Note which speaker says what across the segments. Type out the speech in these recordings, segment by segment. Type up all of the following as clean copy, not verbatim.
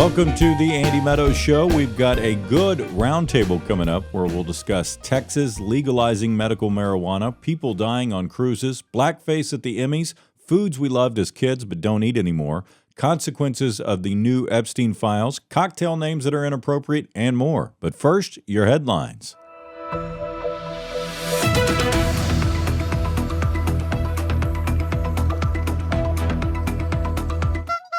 Speaker 1: Welcome to the Andy Meadows Show. We've got a good roundtable coming up where we'll discuss Texas legalizing medical marijuana, people dying on cruises, blackface at the Emmys, foods we loved as kids but don't eat anymore, consequences of the new Epstein files, cocktail names that are inappropriate, and more. But first, your headlines.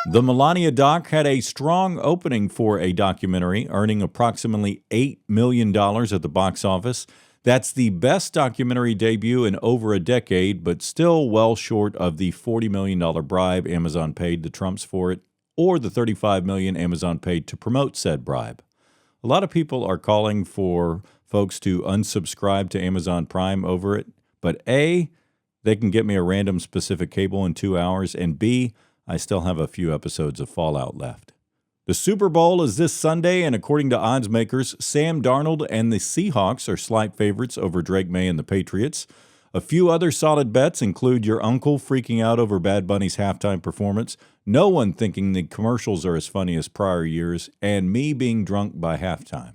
Speaker 1: The Melania doc had a strong opening for a documentary, earning approximately $8 million at the box office. That's the best documentary debut in over a decade, but still well short of the $40 million bribe Amazon paid the Trumps for it, or the $35 million Amazon paid to promote said bribe. A lot of people are calling for folks to unsubscribe to Amazon Prime over it, but A, they can get me a random specific cable in 2 hours, and B, I still have a few episodes of Fallout left. The Super Bowl is this Sunday, and according to odds makers, Sam Darnold and the Seahawks are slight favorites over Drake May and the Patriots. A few other solid bets include your uncle freaking out over Bad Bunny's halftime performance, no one thinking the commercials are as funny as prior years, and me being drunk by halftime.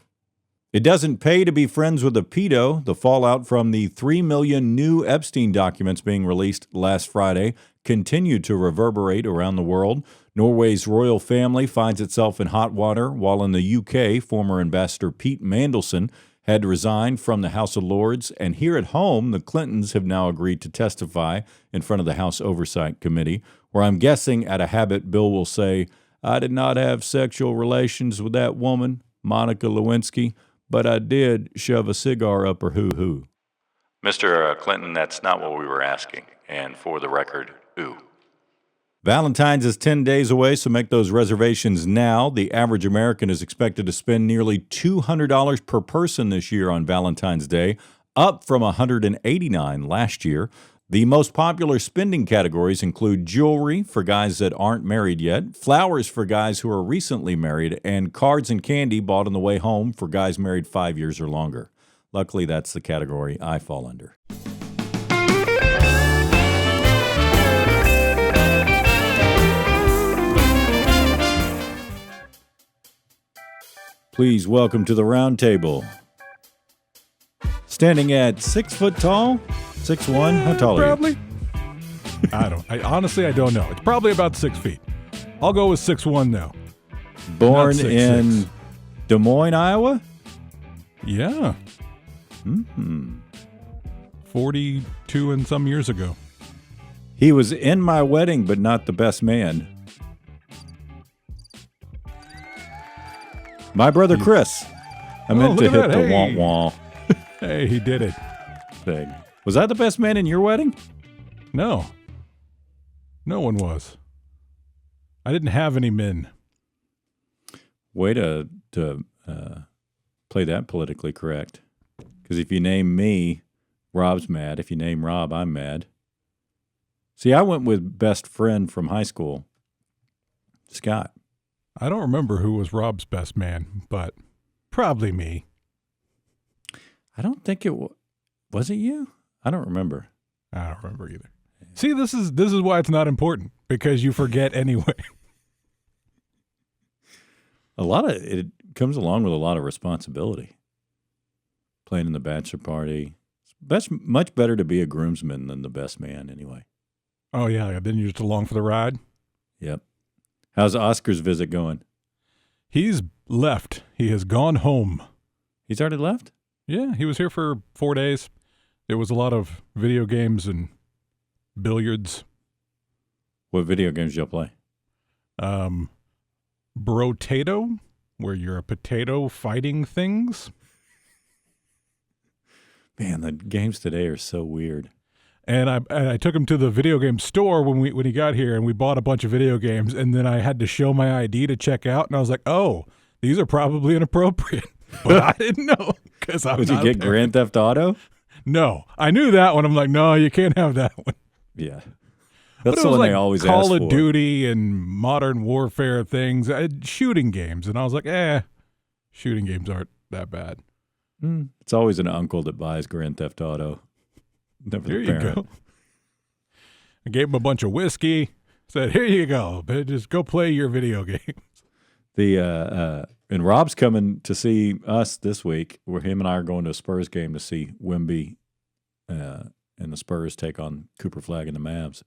Speaker 1: It doesn't pay to be friends with a pedo. The fallout from the 3 million new Epstein documents being released last Friday continued to reverberate around the world. Norway's royal family finds itself in hot water, while in the UK, former Ambassador Pete Mandelson had resigned from the House of Lords, and here at home, the Clintons have now agreed to testify in front of the House Oversight Committee, where I'm guessing at a habit Bill will say, "I did not have sexual relations with that woman, Monica Lewinsky, but I did shove a cigar up her hoo-hoo." Mr. Clinton, that's not what we were asking, and for the record, ooh. Valentine's is 10 days away, so make those reservations now. The average American is expected to spend nearly $200 per person this year on Valentine's Day, up from $189 last year. The most popular spending categories include jewelry for guys that aren't married yet, flowers for guys who are recently married, and cards and candy bought on the way home for guys married 5 years or longer. Luckily, that's the category I fall under. Please welcome to the round table. Standing at 6 foot tall, 6'1", how tall are you?
Speaker 2: Probably. Honestly, I don't know. It's probably about 6 feet. I'll go with 6'1" now.
Speaker 1: Born in Des Moines, Iowa?
Speaker 2: Yeah. 42 and some years ago.
Speaker 1: He was in my wedding, but not the best man. My brother Chris. I meant to hit the wah-wah.
Speaker 2: Hey, he did it.
Speaker 1: Thing. Was I the best man in your wedding?
Speaker 2: No. No one was. I didn't have any men.
Speaker 1: Way to play that politically correct. Because if you name me, Rob's mad. If you name Rob, I'm mad. See, I went with best friend from high school, Scott.
Speaker 2: I don't remember who was Rob's best man, but probably me.
Speaker 1: I don't think it was it you? I don't remember.
Speaker 2: I don't remember either. See, this is why it's not important, because you forget anyway.
Speaker 1: It comes along with a lot of responsibility. Playing in the bachelor party. It's much better to be a groomsman than the best man anyway.
Speaker 2: Oh, yeah. Then you're just along for the ride?
Speaker 1: Yep. How's Oscar's visit going?
Speaker 2: He's left. He has gone home.
Speaker 1: He's already left?
Speaker 2: Yeah, he was here for 4 days. There was a lot of video games and billiards.
Speaker 1: What video games did y'all play?
Speaker 2: Brotato, where you're a potato fighting things.
Speaker 1: Man, the games today are so weird.
Speaker 2: And I took him to the video game store when he got here, and we bought a bunch of video games, and then I had to show my ID to check out, and I was like, oh, these are probably inappropriate. But I didn't know, because I was
Speaker 1: Did you get Grand Theft Auto?
Speaker 2: No. I knew that one. I'm like, no, you can't have that one.
Speaker 1: Yeah.
Speaker 2: That's the one they always ask for. Call of Duty and Modern Warfare things, shooting games. And I was like, shooting games aren't that bad.
Speaker 1: It's always an uncle that buys Grand Theft Auto. Never
Speaker 2: Here
Speaker 1: the
Speaker 2: you
Speaker 1: parent.
Speaker 2: go. I gave him a bunch of whiskey. Said, here you go. Just go play your video games.
Speaker 1: And Rob's coming to see us this week. Where him and I are going to a Spurs game to see Wemby and the Spurs take on Cooper Flagg and the Mavs.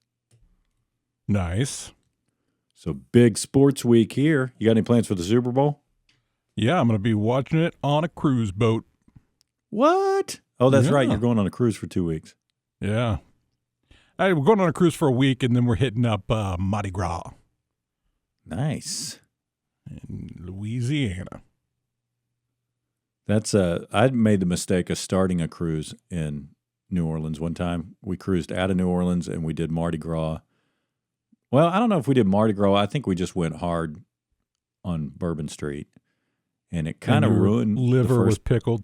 Speaker 2: Nice.
Speaker 1: So big sports week here. You got any plans for the Super Bowl?
Speaker 2: Yeah, I'm going to be watching it on a cruise boat.
Speaker 1: What? Oh, that's right.
Speaker 2: Yeah.
Speaker 1: You're going on a cruise for 2 weeks.
Speaker 2: Yeah. We're going on a cruise for a week, and then we're hitting up Mardi Gras.
Speaker 1: Nice.
Speaker 2: In Louisiana.
Speaker 1: That's I made the mistake of starting a cruise in New Orleans one time. We cruised out of New Orleans, and we did Mardi Gras. Well, I don't know if we did Mardi Gras. I think we just went hard on Bourbon Street, and it kind of ruined
Speaker 2: liver was pickled.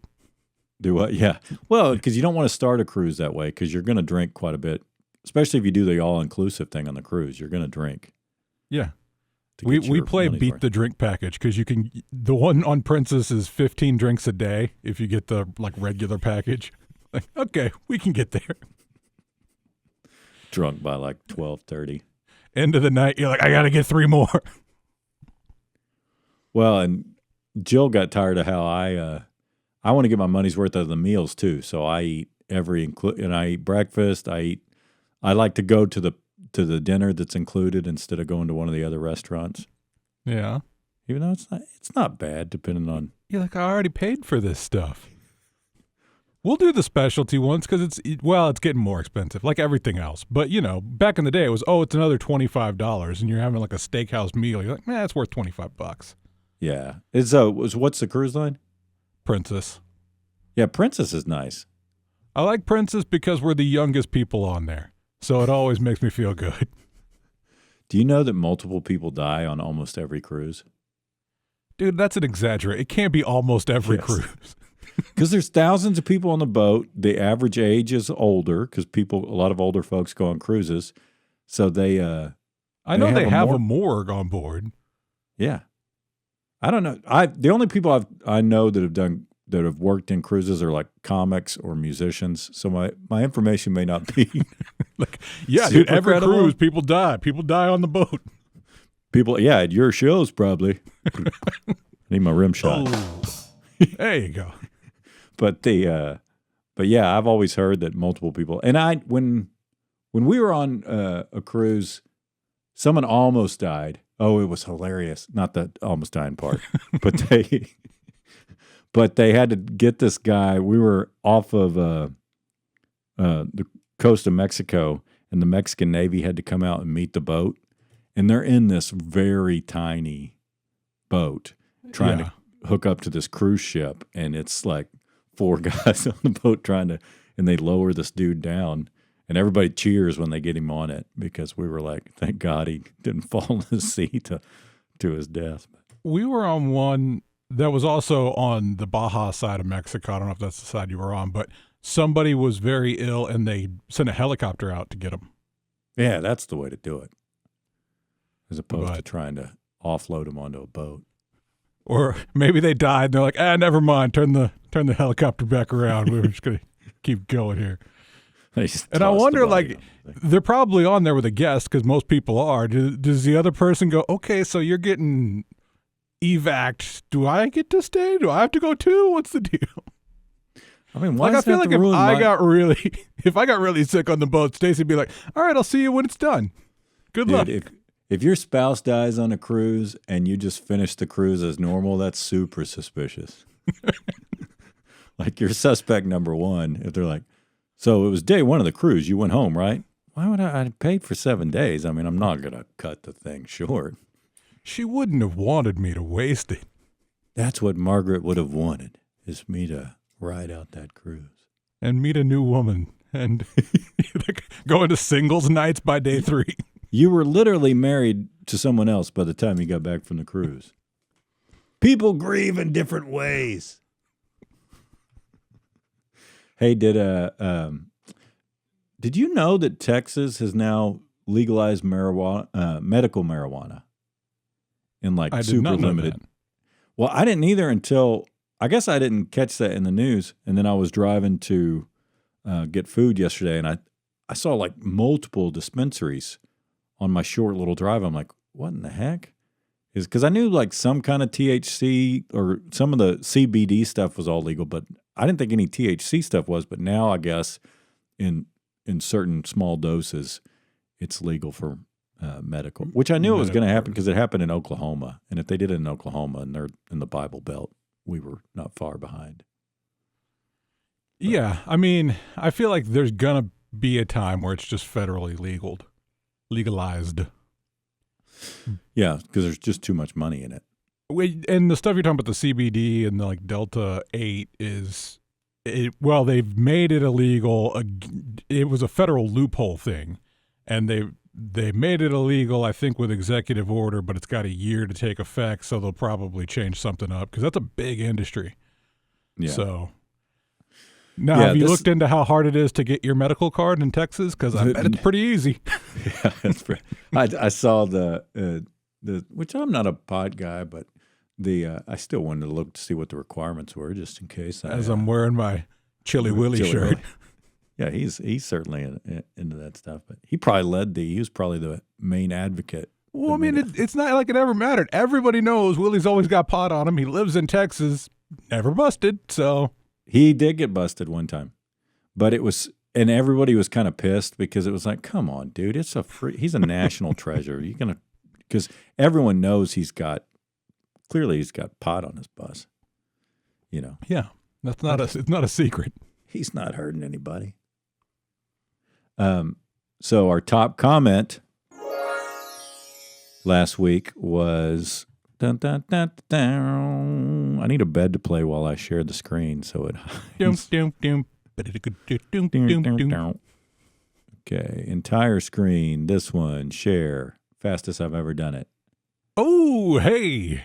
Speaker 1: Do what? Yeah. Well, because you don't want to start a cruise that way because you're going to drink quite a bit, especially if you do the all-inclusive thing on the cruise. You're going to drink.
Speaker 2: Yeah. We play beat the drink package because the one on Princess is 15 drinks a day if you get the regular package. Like, okay, we can get there.
Speaker 1: Drunk by 12:30.
Speaker 2: End of the night, you're like, I got to get 3 more.
Speaker 1: Well, and Jill got tired of how I want to get my money's worth out of the meals too. So I eat and I eat breakfast. I like to go to the dinner that's included instead of going to one of the other restaurants.
Speaker 2: Yeah.
Speaker 1: Even though it's not bad depending on.
Speaker 2: You're like, I already paid for this stuff. We'll do the specialty ones because it's getting more expensive, like everything else. But, back in the day, it was, it's another $25, and you're having like a steakhouse meal. You're like, it's worth $25.
Speaker 1: Yeah. What's the cruise line?
Speaker 2: Princess.
Speaker 1: Yeah, Princess is nice.
Speaker 2: I like Princess because we're the youngest people on there, so it always makes me feel good.
Speaker 1: Do you know that multiple people die on almost every cruise?
Speaker 2: Dude, that's an exaggeration. It can't be almost every cruise.
Speaker 1: Because there's thousands of people on the boat. The average age is older because a lot of older folks go on cruises. So they
Speaker 2: I know they have a morgue on board.
Speaker 1: Yeah. I don't know. The only people I know that have worked in cruises are like comics or musicians. So my information may not be
Speaker 2: dude, every credible. Cruise people die. People die on the boat.
Speaker 1: At your shows probably. I need my rim shot.
Speaker 2: Oh, there you go.
Speaker 1: But yeah, I've always heard that multiple people. And when we were on a cruise, someone almost died. Oh, it was hilarious. Not the almost dying part, but they had to get this guy. We were off of the coast of Mexico, and the Mexican Navy had to come out and meet the boat. And they're in this very tiny boat trying to hook up to this cruise ship. And it's like 4 guys on the boat and they lower this dude down. And everybody cheers when they get him on it because we were like, thank God he didn't fall in the sea to his death.
Speaker 2: We were on one that was also on the Baja side of Mexico. I don't know if that's the side you were on, but somebody was very ill and they sent a helicopter out to get him.
Speaker 1: Yeah, that's the way to do it. As opposed to trying to offload him onto a boat.
Speaker 2: Or maybe they died and they're like, never mind, turn the helicopter back around. We're just going to keep going here. And I wonder, they're probably on there with a guest because most people are. Does the other person go, okay, so you're getting evac'd. Do I get to stay? Do I have to go too? What's the deal?
Speaker 1: I mean, why
Speaker 2: I feel like if I got really sick on the boat, Stacey'd be like, all right, I'll see you when it's done. Good luck.
Speaker 1: If your spouse dies on a cruise and you just finish the cruise as normal, that's super suspicious. Like you're suspect number one. If they're like, so it was day 1 of the cruise, you went home, right? Why would I paid for 7 days? I mean, I'm not going to cut the thing short.
Speaker 2: She wouldn't have wanted me to waste it.
Speaker 1: That's what Margaret would have wanted, is me to ride out that cruise.
Speaker 2: And meet a new woman and go into singles nights by day 3.
Speaker 1: You were literally married to someone else by the time you got back from the cruise. People grieve in different ways. Hey, did you know that Texas has now legalized marijuana, medical marijuana, in super limited? Well, I didn't either until I guess I didn't catch that in the news, and then I was driving to get food yesterday, and I saw multiple dispensaries on my short little drive. I'm like, what in the heck? is because I knew like some kind of THC or some of the CBD stuff was all legal, but I didn't think any THC stuff was. But now I guess in certain small doses, it's legal for medical, which I knew it was going to happen because it happened in Oklahoma. And if they did it in Oklahoma and they're in the Bible Belt, we were not far behind. But,
Speaker 2: yeah, I mean, I feel like there's going to be a time where it's just federally legalized.
Speaker 1: Yeah, because there's just too much money in it.
Speaker 2: And the stuff you're talking about, the CBD and the like Delta 8 is, they've made it illegal. It was a federal loophole thing, and they made it illegal, I think, with executive order, but it's got a year to take effect, so they'll probably change something up because that's a big industry. Yeah. So now, have you looked into how hard it is to get your medical card in Texas? Because I bet it's pretty easy.
Speaker 1: Yeah, it's pretty. I saw the which I'm not a pot guy, but I still wanted to look to see what the requirements were, just in case.
Speaker 2: I'm wearing my Chili Willy shirt.
Speaker 1: Willy. Yeah, he's certainly into that stuff, but he was probably the main advocate.
Speaker 2: Well, I mean, it's not like it ever mattered. Everybody knows Willie's always got pot on him. He lives in Texas, never busted, so.
Speaker 1: He did get busted one time, but and everybody was kind of pissed because it was like, come on, dude, he's a national treasure. Because everyone knows he's got pot on his bus, you know.
Speaker 2: Yeah, it's not a secret.
Speaker 1: He's not hurting anybody. So our top comment last week was, dun, dun, dun, dun. I need a bed to play while I share the screen, so it hides. Okay, entire screen. This one, share. Fastest I've ever done it.
Speaker 2: Oh, hey.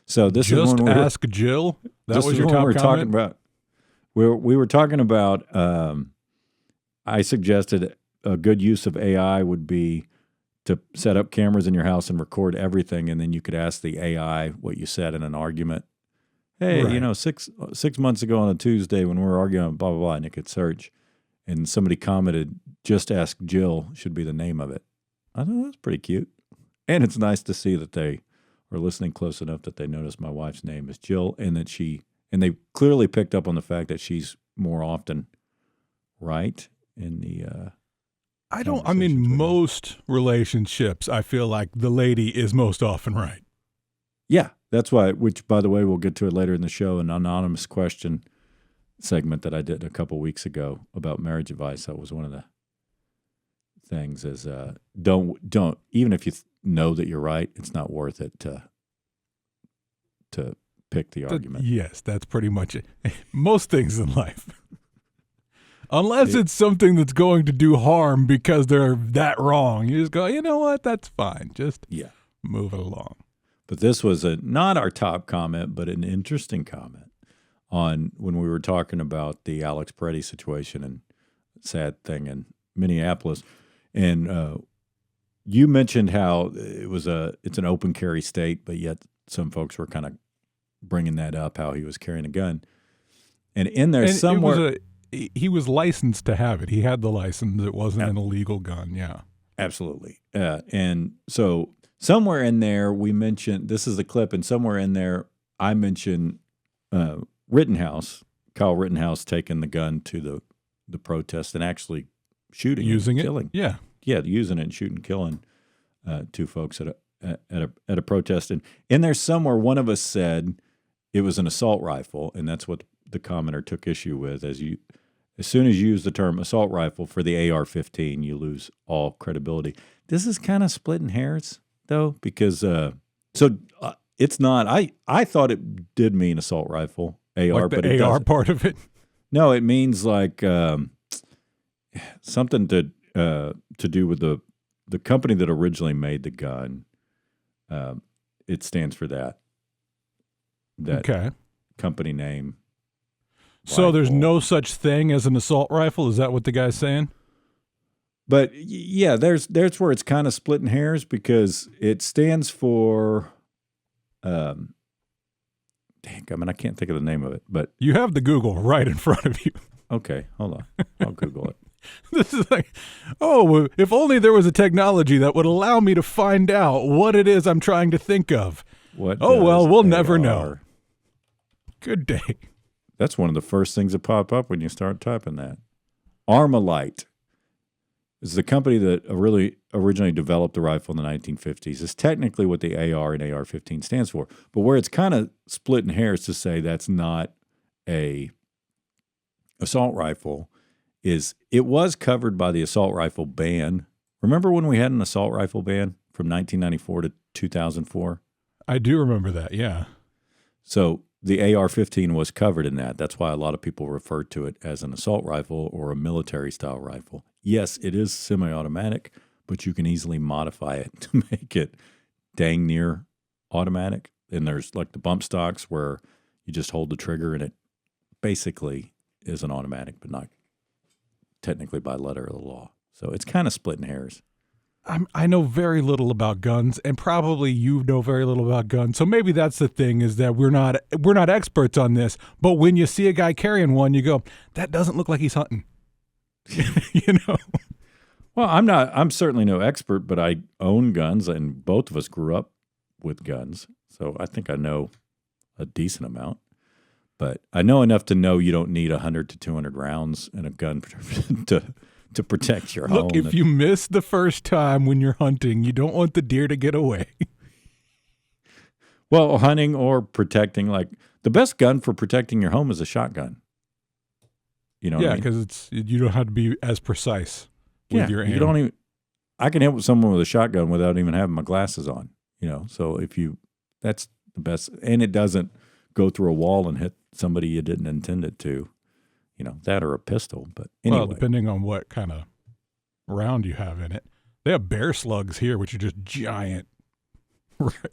Speaker 1: So this
Speaker 2: just
Speaker 1: is when
Speaker 2: ask Jill. That was your top comment?
Speaker 1: Talking about. We were talking about. I suggested a good use of AI would be to set up cameras in your house and record everything, and then you could ask the AI what you said in an argument. Hey, right. 6 months ago on a Tuesday when we were arguing, blah, blah, blah, and it could search. And somebody commented, just ask Jill should be the name of it. I thought that's pretty cute. And it's nice to see that they are listening close enough that they notice my wife's name is Jill, and that they clearly picked up on the fact that she's more often right in the
Speaker 2: most relationships, I feel like the lady is most often right.
Speaker 1: Yeah, that's why, which, by the way, we'll get to it later in the show, an anonymous question segment that I did a couple weeks ago about marriage advice. That was one of the things is don't, even if you know that you're right, it's not worth it to pick the argument.
Speaker 2: Yes, that's pretty much it. Most things in life. Unless it's something that's going to do harm because they're that wrong. You just go, you know what, that's fine. Just move it along.
Speaker 1: But this was not our top comment, but an interesting comment on when we were talking about the Alex Peretti situation and sad thing in Minneapolis. And you mentioned how it's an open carry state, but yet some folks were kind of bringing that up, how he was carrying a gun. And in there somewhere...
Speaker 2: He was licensed to have it. He had the license. It wasn't an illegal gun. Yeah,
Speaker 1: absolutely. And so somewhere in there, we mentioned, this is the clip, and somewhere in there, I mentioned Rittenhouse, Kyle Rittenhouse, taking the gun to the protest and actually shooting, killing. Yeah, using it and shooting, killing two folks at a protest. And in there somewhere, one of us said it was an assault rifle, and that's what the commenter took issue with. As soon as you use the term assault rifle for the AR-15, you lose all credibility. This is kind of splitting hairs, though, because it's not. I thought it did mean assault rifle AR,
Speaker 2: like
Speaker 1: but
Speaker 2: the
Speaker 1: it
Speaker 2: AR
Speaker 1: doesn't.
Speaker 2: Part of it.
Speaker 1: No, it means like something to do with the company that originally made the gun. It stands for that company name.
Speaker 2: So
Speaker 1: rifle.
Speaker 2: There's no such thing as an assault rifle? Is that what the guy's saying?
Speaker 1: But yeah, there's where it's kind of splitting hairs because it stands for, I can't think of the name of it, but.
Speaker 2: You have the Google right in front of you.
Speaker 1: Okay, hold on. I'll Google it.
Speaker 2: This is like, oh, if only there was a technology that would allow me to find out what it is I'm trying to think of.
Speaker 1: What?
Speaker 2: Oh, well, we'll
Speaker 1: AR?
Speaker 2: never know. Good day.
Speaker 1: That's one of the first things that pop up when you start typing that. Armalite is the company that originally developed the rifle in the 1950s. It's technically what the AR and AR-15 stands for. But where it's kind of splitting hairs to say that's not a assault rifle is it was covered by the assault rifle ban. Remember when we had an assault rifle ban from 1994 to 2004?
Speaker 2: I do remember that, yeah.
Speaker 1: So the AR-15 was covered in that. That's why a lot of people refer to it as an assault rifle or a military-style rifle. Yes, it is semi-automatic, but you can easily modify it to make it dang near automatic. And there's like the bump stocks where you just hold the trigger and it basically is an automatic, but not technically by letter of the law. So it's kind of splitting hairs.
Speaker 2: I know very little about guns, and probably you know very little about guns. So maybe that's the thing, is that we're not experts on this. But when you see a guy carrying one, you go, that doesn't look like he's hunting. You know?
Speaker 1: Well, I'm certainly no expert, but I own guns, and both of us grew up with guns. So I think I know a decent amount. But I know enough to know you don't need 100 to 200 rounds in a gun to protect your home.
Speaker 2: Look, if you miss the first time when you're hunting, you don't want the deer to get away.
Speaker 1: Well, hunting or protecting, like the best gun for protecting your home is a shotgun. You know,
Speaker 2: yeah,
Speaker 1: what I mean?
Speaker 2: because you don't have to be as precise with your aim.
Speaker 1: You don't even. I can hit someone with a shotgun without even having my glasses on. You know, so that's the best, and it doesn't go through a wall and hit somebody you didn't intend it to. You know, that or a pistol. But anyway.
Speaker 2: Well, depending on what kind of round you have in it. They have bear slugs here, which are just giant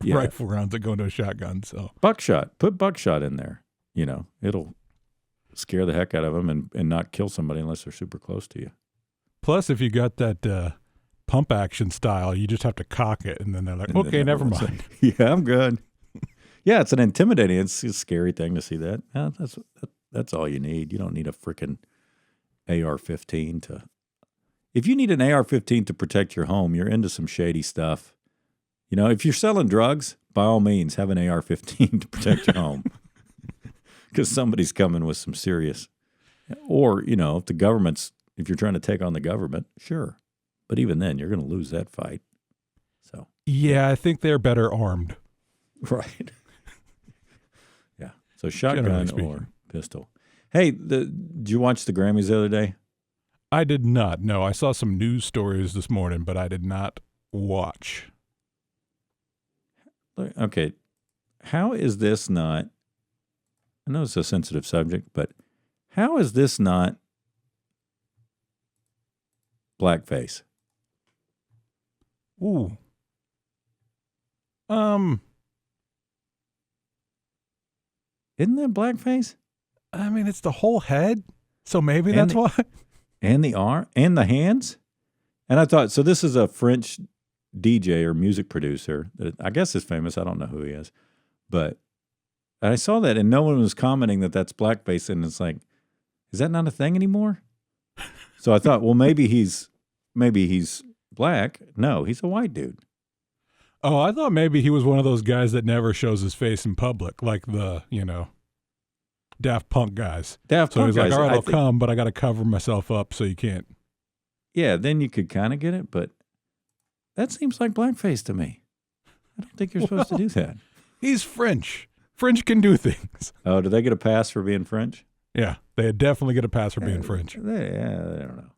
Speaker 2: rifle rounds that go into a shotgun. So
Speaker 1: buckshot. Put buckshot in there. You know, it'll scare the heck out of them and not kill somebody unless they're super close to you.
Speaker 2: Plus, if you got that pump action style, you just have to cock it, and then they're like, okay, never mind.
Speaker 1: Yeah, I'm good. Yeah, it's an intimidating, it's a scary thing to see that. Yeah, that's all you need. You don't need a freaking AR-15 to. If you need an AR-15 to protect your home, you're into some shady stuff. You know, if you're selling drugs, by all means, have an AR-15 to protect your home. Because somebody's coming with some serious. Or, you know, if you're trying to take on the government, sure. But even then, you're going to lose that fight. So.
Speaker 2: Yeah, I think they're better armed.
Speaker 1: Right. Yeah. So shotgun or pistol. Hey, did you watch the Grammys the other day?
Speaker 2: I did not. No, I saw some news stories this morning, but I did not watch.
Speaker 1: Okay. How is this not, I know it's a sensitive subject, but how is this not blackface?
Speaker 2: Ooh.
Speaker 1: Isn't that blackface?
Speaker 2: I mean, it's the whole head, so maybe that's why.
Speaker 1: And the arm, and the hands. And I thought, so this is a French DJ or music producer that I guess is famous. I don't know who he is. But I saw that, and no one was commenting that that's blackface. And it's like, is that not a thing anymore? So I thought, well, maybe he's black. No, he's a white dude.
Speaker 2: Oh, I thought maybe he was one of those guys that never shows his face in public, like the, Daft Punk guys.
Speaker 1: So
Speaker 2: he's like, all right, I'll come, but I got to cover myself up so you can't.
Speaker 1: Yeah, then you could kind of get it, but that seems like blackface to me. I don't think you're supposed to do that.
Speaker 2: He's French. French can do things.
Speaker 1: Oh, do they get a pass for being French?
Speaker 2: Yeah, they definitely get a pass for being French.
Speaker 1: I don't know.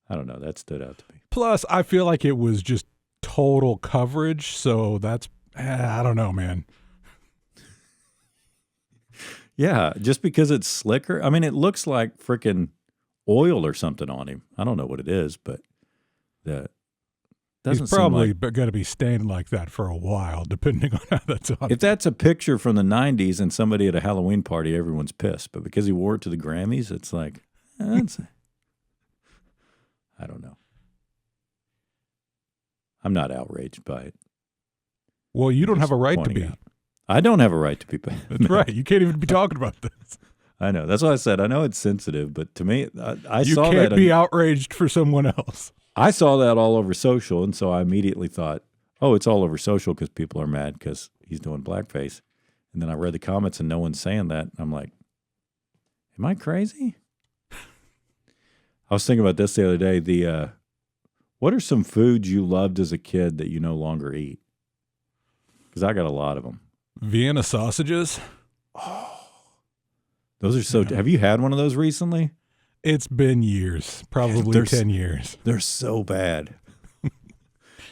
Speaker 1: I don't know. That stood out to me.
Speaker 2: Plus, I feel like it was just total coverage, so that's, I don't know, man.
Speaker 1: Yeah, just because it's slicker. I mean, it looks like freaking oil or something on him. I don't know what it is, but that doesn't
Speaker 2: He's probably
Speaker 1: seem like,
Speaker 2: going to be staying like that for a while, depending on how that's on.
Speaker 1: If that's a picture from the 90s and somebody at a Halloween party, everyone's pissed. But because he wore it to the Grammys, it's like, I don't know. I'm not outraged by it.
Speaker 2: Well, you don't have a right to be.
Speaker 1: I don't have a right to be.
Speaker 2: That's right. You can't even be talking about this.
Speaker 1: I know. That's what I said. I know it's sensitive, but to me, I
Speaker 2: You
Speaker 1: saw
Speaker 2: can't
Speaker 1: that.
Speaker 2: be outraged for someone else.
Speaker 1: I saw that all over social, and so I immediately thought, oh, it's all over social because people are mad because he's doing blackface. And then I read the comments, and no one's saying that. I'm like, am I crazy? I was thinking about this the other day. What are some foods you loved as a kid that you no longer eat? Because I got a lot of them.
Speaker 2: Vienna sausages.
Speaker 1: Those are so. Have you had one of those recently?
Speaker 2: It's been years, probably 10 years.
Speaker 1: They're so bad.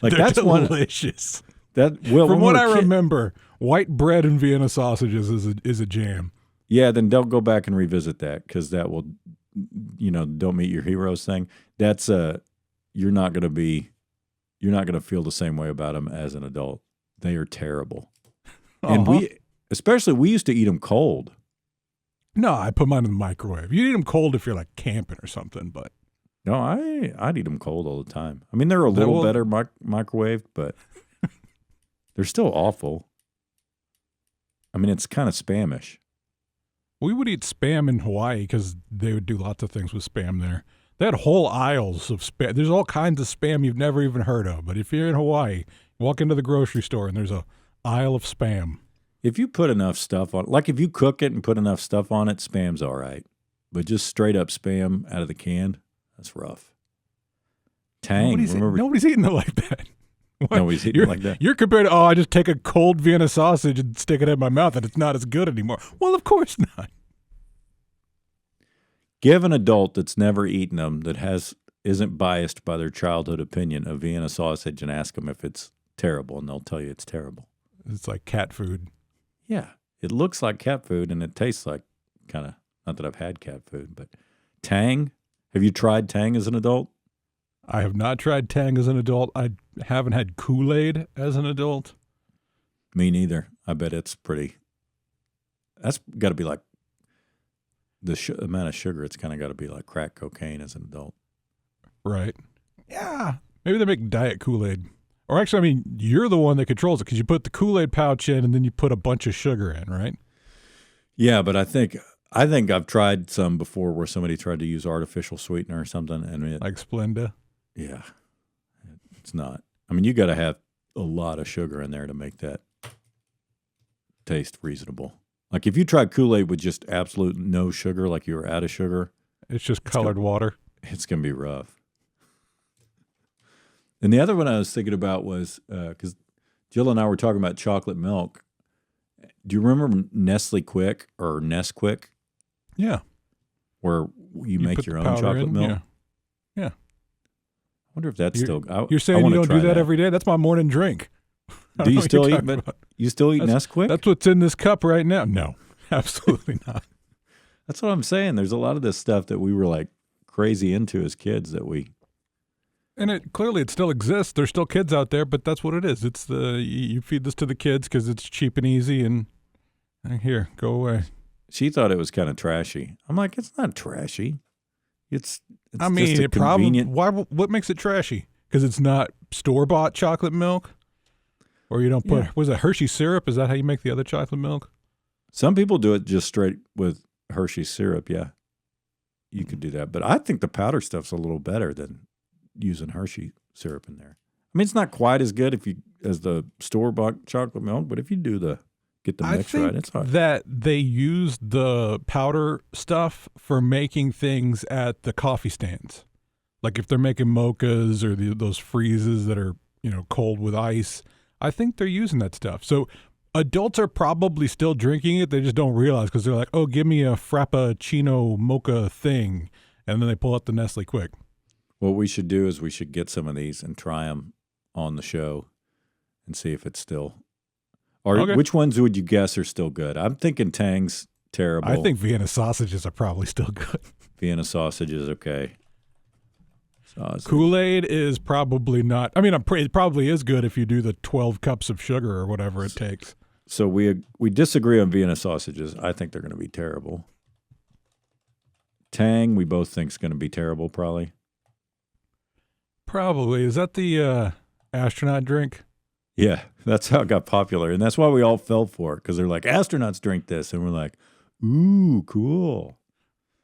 Speaker 1: Like
Speaker 2: They're
Speaker 1: that's
Speaker 2: delicious.
Speaker 1: From
Speaker 2: what I remember, white bread and Vienna sausages is a jam.
Speaker 1: Yeah, then don't go back and revisit that because that will, don't meet your heroes thing. That's you're not gonna feel the same way about them as an adult. They are terrible, and we used to eat them cold.
Speaker 2: No, I put mine in the microwave. You eat them cold if you're like camping or something, but
Speaker 1: no, I'd eat them cold all the time. I mean, they're a little better microwaved, but they're still awful. I mean, it's kind of Spamish.
Speaker 2: We would eat Spam in Hawaii because they would do lots of things with Spam there. They had whole aisles of Spam. There's all kinds of Spam you've never even heard of. But if you're in Hawaii, walk into the grocery store and there's a aisle of Spam.
Speaker 1: If you put enough stuff on, like if you cook it and put enough stuff on it, Spam's all right. But just straight up Spam out of the can, that's rough. Tang.
Speaker 2: Nobody's eating it like that. What?
Speaker 1: Nobody's eating it like that.
Speaker 2: You're compared to, I just take a cold Vienna sausage and stick it in my mouth and it's not as good anymore. Well, of course not.
Speaker 1: Give an adult that's never eaten them, that isn't biased by their childhood opinion of Vienna sausage, and ask them if it's terrible, and they'll tell you it's terrible.
Speaker 2: It's like cat food.
Speaker 1: Yeah, it looks like cat food, and it tastes like kind of, not that I've had cat food, but Tang. Have you tried Tang as an adult?
Speaker 2: I have not tried Tang as an adult. I haven't had Kool-Aid as an adult.
Speaker 1: Me neither. I bet it's pretty. That's got to be like the amount of sugar. It's kind of got to be like crack cocaine as an adult.
Speaker 2: Right. Yeah. Maybe they make Diet Kool-Aid. Or actually, I mean, you're the one that controls it because you put the Kool-Aid pouch in and then you put a bunch of sugar in, right?
Speaker 1: Yeah, but I think I've tried some before where somebody tried to use artificial sweetener or something, and
Speaker 2: like Splenda.
Speaker 1: Yeah, it's not. I mean, you got to have a lot of sugar in there to make that taste reasonable. Like if you tried Kool-Aid with just absolute no sugar, like you were out of sugar,
Speaker 2: it's just colored water.
Speaker 1: It's gonna be rough. And the other one I was thinking about was because Jill and I were talking about chocolate milk. Do you remember Nestle Quick or Nesquik?
Speaker 2: Yeah.
Speaker 1: Where you make your own chocolate milk?
Speaker 2: Yeah.
Speaker 1: I wonder if that's still.
Speaker 2: You're saying you don't do that every day? That's my morning drink.
Speaker 1: Do you still eat? You still eat Nesquik?
Speaker 2: That's what's in this cup right now. No, absolutely not.
Speaker 1: That's what I'm saying. There's a lot of this stuff that we were like crazy into as kids that we.
Speaker 2: And it still exists. There's still kids out there, but that's what it is. It's you feed this to the kids because it's cheap and easy, and here, go away.
Speaker 1: She thought it was kind of trashy. I'm like, it's not trashy. It's
Speaker 2: I mean,
Speaker 1: just a convenient.
Speaker 2: What makes it trashy? Because it's not store-bought chocolate milk, or you don't put was it Hershey syrup? Is that how you make the other chocolate milk?
Speaker 1: Some people do it just straight with Hershey syrup. Yeah, you could do that, but I think the powder stuff's a little better than using Hershey syrup in there. I mean, it's not quite as good as the store-bought chocolate milk, but if you get the mix right, it's hard.
Speaker 2: That they use the powder stuff for making things at the coffee stands. Like if they're making mochas or those freezes that are, cold with ice, I think they're using that stuff. So adults are probably still drinking it. They just don't realize because they're like, oh, give me a Frappuccino mocha thing. And then they pull out the Nestle Quick.
Speaker 1: What we should do is we should get some of these and try them on the show and see if it's still. Or which ones would you guess are still good? I'm thinking Tang's terrible.
Speaker 2: I think Vienna sausages are probably still good.
Speaker 1: Vienna sausages, okay.
Speaker 2: Kool-Aid is probably not. I mean, it probably is good if you do the 12 cups of sugar or whatever it takes.
Speaker 1: So we disagree on Vienna sausages. I think they're going to be terrible. Tang, we both think is going to be terrible, probably.
Speaker 2: Probably. Is that the astronaut drink?
Speaker 1: Yeah, that's how it got popular. And that's why we all fell for it, because they're like, astronauts drink this. And we're like, Ooh, cool.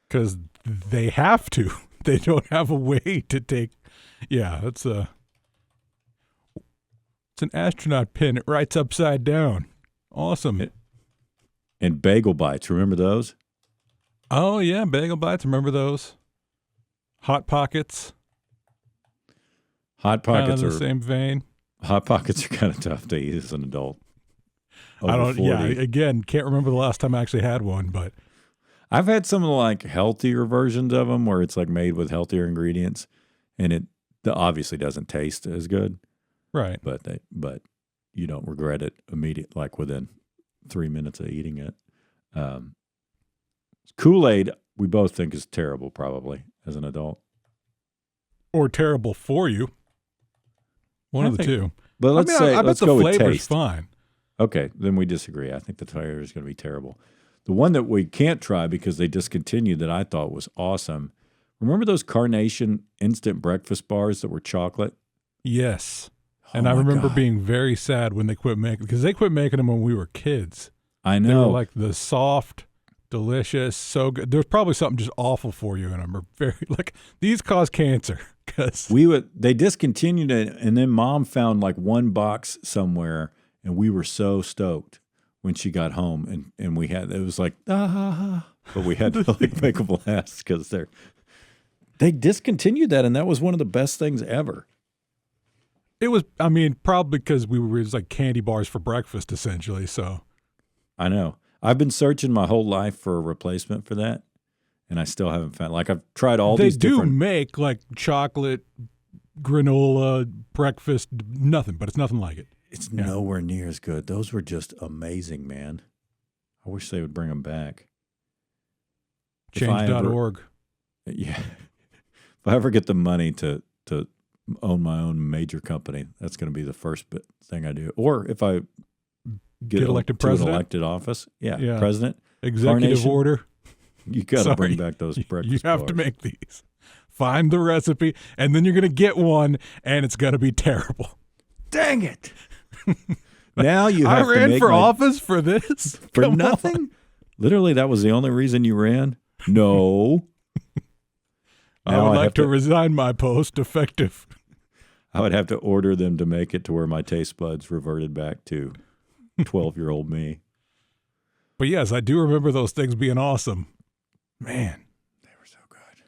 Speaker 2: Because they have to. They don't have a way to take. Yeah, it's an astronaut pin. It writes upside down. Awesome.
Speaker 1: And bagel bites. Remember those?
Speaker 2: Oh, yeah, bagel bites. Remember those? Hot Pockets.
Speaker 1: Hot Pockets
Speaker 2: are
Speaker 1: are
Speaker 2: the same vein.
Speaker 1: Hot Pockets are kind of tough to eat as an adult.
Speaker 2: I don't.
Speaker 1: 40.
Speaker 2: Yeah, again, can't remember the last time I actually had one, but
Speaker 1: I've had some of the like healthier versions of them where it's like made with healthier ingredients, and it obviously doesn't taste as good.
Speaker 2: Right.
Speaker 1: But you don't regret it immediately, like within 3 minutes of eating it. Kool-Aid, we both think is terrible, probably as an adult,
Speaker 2: or terrible for you. One of the two.
Speaker 1: But let's say
Speaker 2: I bet
Speaker 1: let's
Speaker 2: the
Speaker 1: go with
Speaker 2: flavor's
Speaker 1: taste.
Speaker 2: fine.
Speaker 1: Okay, then we disagree. I think the flavor is going to be terrible. The one that we can't try because they discontinued that I thought was awesome. Remember those Carnation instant breakfast bars that were chocolate?
Speaker 2: Yes. And I remember being very sad when they quit making, because they quit making them when we were kids.
Speaker 1: I know.
Speaker 2: They were like the soft, delicious, so good. There's probably something just awful for you in them. Or very like these cause cancer. Cause
Speaker 1: they discontinued it, and then Mom found like one box somewhere, and we were so stoked when she got home, and we had, it was like but we had to like make a blast because they discontinued that, and that was one of the best things ever.
Speaker 2: it was, I mean, probably because it was like candy bars for breakfast essentially. So
Speaker 1: I know. I've been searching my whole life for a replacement for that, and I still haven't found. Like I've tried all these different.
Speaker 2: They do make like chocolate granola breakfast, nothing, but it's nothing like it.
Speaker 1: It's nowhere near as good. Those were just amazing, man. I wish they would bring them back.
Speaker 2: Change.org.
Speaker 1: Yeah. If I ever get the money to own my own major company, that's going to be the first thing I do. Or if I get
Speaker 2: elected
Speaker 1: to
Speaker 2: president,
Speaker 1: an elected office, president,
Speaker 2: executive
Speaker 1: Carnation,
Speaker 2: order.
Speaker 1: You got to bring back those breakfast
Speaker 2: You have
Speaker 1: bars.
Speaker 2: to make these. Find the recipe, and then you're going to get one, and it's going to be terrible.
Speaker 1: Dang it! Now you have
Speaker 2: I ran
Speaker 1: to make
Speaker 2: for office for this?
Speaker 1: For
Speaker 2: Come
Speaker 1: nothing?
Speaker 2: on.
Speaker 1: Literally, that was the only reason you ran? No.
Speaker 2: I would like to resign my post effective.
Speaker 1: I would have to order them to make it to where my taste buds reverted back to 12-year-old me.
Speaker 2: But yes, I do remember those things being awesome. Man.
Speaker 1: They were so good.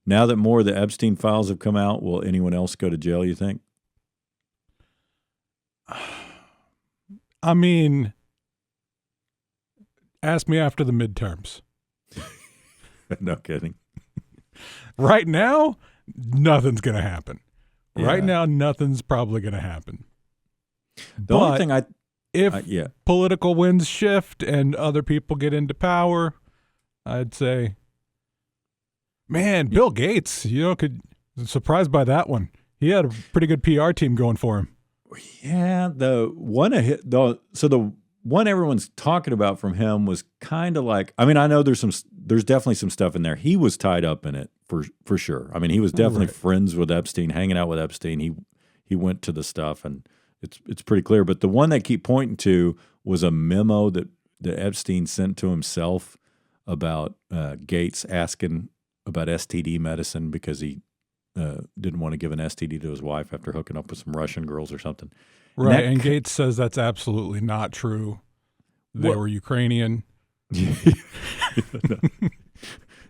Speaker 1: Now that more of the Epstein files have come out, will anyone else go to jail, you think?
Speaker 2: I mean, ask me after the midterms.
Speaker 1: No kidding.
Speaker 2: Right now, nothing's going to happen.
Speaker 1: Yeah.
Speaker 2: Right now, nothing's probably going to happen.
Speaker 1: The only thing
Speaker 2: if political winds shift and other people get into power, I'd say, man, Bill Gates, surprised by that one. He had a pretty good PR team going for him.
Speaker 1: Yeah, the one everyone's talking about from him was kind of like, I mean, I know there's definitely some stuff in there. He was tied up in it for sure. I mean, he was definitely friends with Epstein, hanging out with Epstein. He went to the stuff, and it's pretty clear. But the one they keep pointing to was a memo that Epstein sent to himself about Gates asking about STD medicine because he didn't want to give an STD to his wife after hooking up with some Russian girls or something.
Speaker 2: Right, and Gates says that's absolutely not true. They were Ukrainian.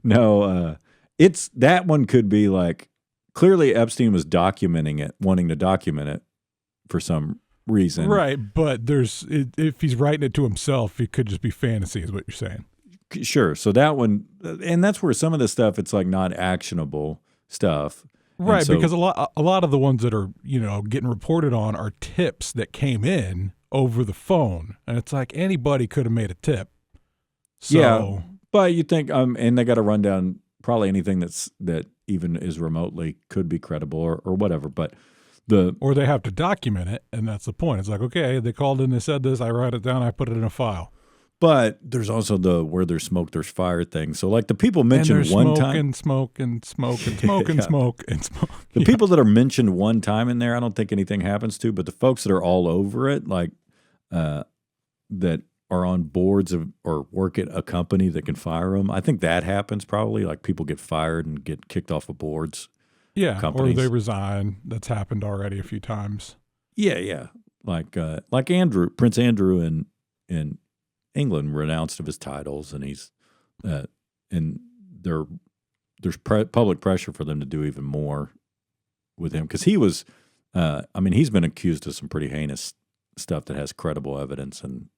Speaker 1: No, it's that one could be like, clearly Epstein was documenting it, wanting to document it for some reason.
Speaker 2: Right, but if he's writing it to himself, it could just be fantasy is what you're saying.
Speaker 1: Sure, so that one, and that's where some of the stuff, it's like not actionable stuff.
Speaker 2: Right, because a lot of the ones that are, getting reported on are tips that came in over the phone. And it's like anybody could have made a tip. So,
Speaker 1: yeah, but you think, and they got to run down probably anything that even is remotely could be credible or whatever. But
Speaker 2: or they have to document it, and that's the point. It's like, okay, they called in, they said this, I write it down, I put it in a file.
Speaker 1: But there's also the where there's smoke, there's fire thing. So like the people mentioned one time.
Speaker 2: Smoke.
Speaker 1: The people that are mentioned one time in there, I don't think anything happens to. But the folks that are all over it, like that are on boards of or work at a company that can fire them. I think that happens probably. Like people get fired and get kicked off of boards.
Speaker 2: Yeah,
Speaker 1: Companies.
Speaker 2: or they resign. That's happened already a few times.
Speaker 1: Yeah. Like Prince Andrew in England renounced of his titles, and he's and there's public pressure for them to do even more with him because he was. He's been accused of some pretty heinous stuff that has credible evidence, and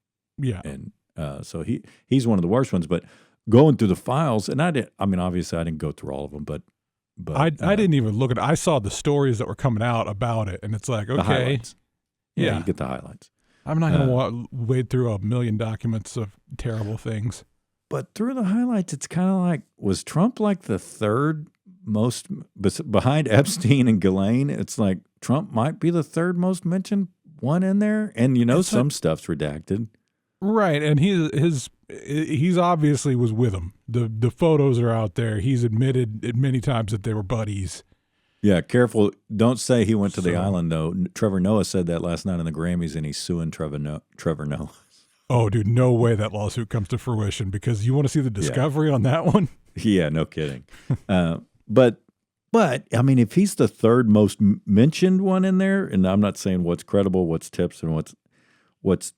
Speaker 1: so he's one of the worst ones. But going through the files, and obviously I didn't go through all of them, but
Speaker 2: I didn't even look at it. I saw the stories that were coming out about it, and it's like, okay.
Speaker 1: Yeah, you get the highlights.
Speaker 2: I'm not going to wade through a million documents of terrible things.
Speaker 1: But through the highlights, it's kind of like, was Trump like the third most, behind Epstein and Ghislaine? It's like Trump might be the third most mentioned one in there. And, some stuff's redacted.
Speaker 2: Right, and he's obviously was with him. The photos are out there. He's admitted many times that they were buddies.
Speaker 1: Yeah, careful. Don't say he went to the island, though. Trevor Noah said that last night on the Grammys, and he's suing Trevor Noah.
Speaker 2: Oh, dude, no way that lawsuit comes to fruition because you want to see the discovery on that one?
Speaker 1: Yeah, no kidding. But if he's the third most mentioned one in there, and I'm not saying what's credible, what's tips, and what's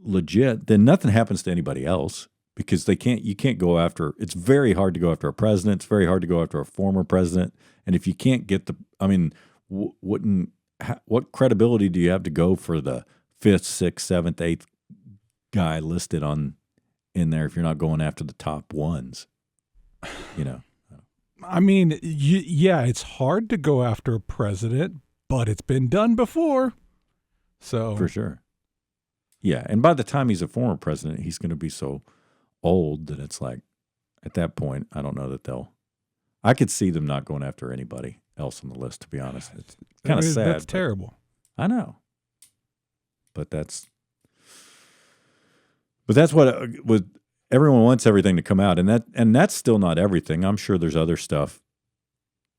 Speaker 1: legit, then nothing happens to anybody else because you can't go after. It's very hard to go after a president. It's very hard to go after a former president. And if you can't get what credibility do you have to go for the 5th, 6th, 7th, 8th guy listed in there if you're not going after the top ones?
Speaker 2: It's hard to go after a president, but it's been done before. So
Speaker 1: for sure. Yeah, and by the time he's a former president, he's going to be so old that it's like, at that point, I don't know that I could see them not going after anybody else on the list, to be honest. It's kind of sad.
Speaker 2: That's terrible.
Speaker 1: I know. But that's what everyone wants everything to come out, and that's still not everything. I'm sure there's other stuff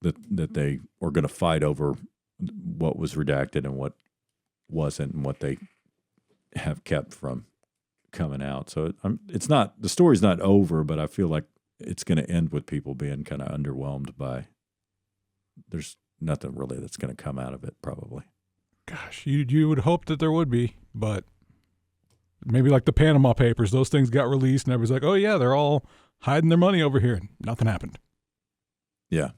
Speaker 1: that they are going to fight over what was redacted and what wasn't, and what they have kept from coming out. So it's not, the story's not over, but I feel like it's going to end with people being kind of underwhelmed by. There's nothing really that's going to come out of it, probably.
Speaker 2: Gosh, you would hope that there would be, but maybe like the Panama Papers, those things got released, and everybody's like, "Oh yeah, they're all hiding their money over here." Nothing happened. Yeah,